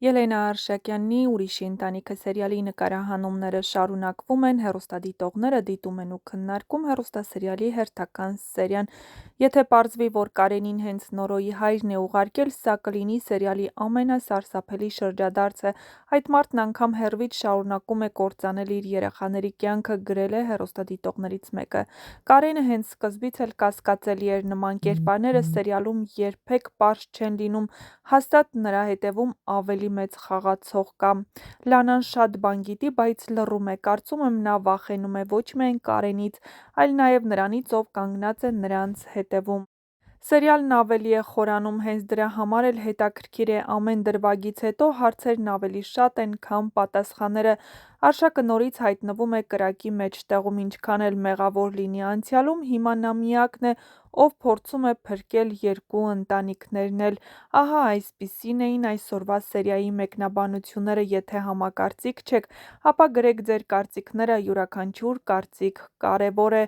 Ելենա Արշակյանի «Ուրիշի ընտանիքը» սերիալի նկարահանումները շարունակվում են, հեռուստադիտողները դիտում են ու քննարկում հեռուստասերիալի հերթական սերիան։ Եթե պարզվի, որ Կարենին հենց Նորոյի հայրն է ուղարկել, սա կլինի սերիալի ամենասարսափելի շրջադարձը։ Այդ մարդն անգամ հեռվից շարունակում է կործանել իր երեխաների կյանքը, գրել է հեռուստադիտողներից մեկը։ Կարենը հենց սկզբից էլ կասկածելի էր, նման կերպարները սերիալում երբեք պարզ չեն լինում, հաստատ նրա հետևում ավելի մեծ խաղացող կա։ Լանան շատ բան գիտի, բայց լռում է, կարծում եմ նա վախենում է ոչ միայն Կարենից, այլ նաև նրանից, ով կանգնած է նրանց հետևում։ Սերիալն ավելի է խորանում, հենց դրա համար էլ հետաքրքիր է, ամեն դրվագից հետո հարցերն ավելի շատ են, քան պատասխանները։ Արշակը նորից հայտնվում է կրակի մեջտեղում, ինչքան էլ մեղավոր լինի անցյալում, հիմա նա միակն է, ով փորձում է փրկել երկու ընտանիքներն էլ։ Ահա այսպիսին էին այսօրվա սերիայի մեկնաբանությունները, եթե համակարծիք չեք, ապա գրեք ձեր կարծիքները, յուրաքանչյուր կարծիք կարևոր է։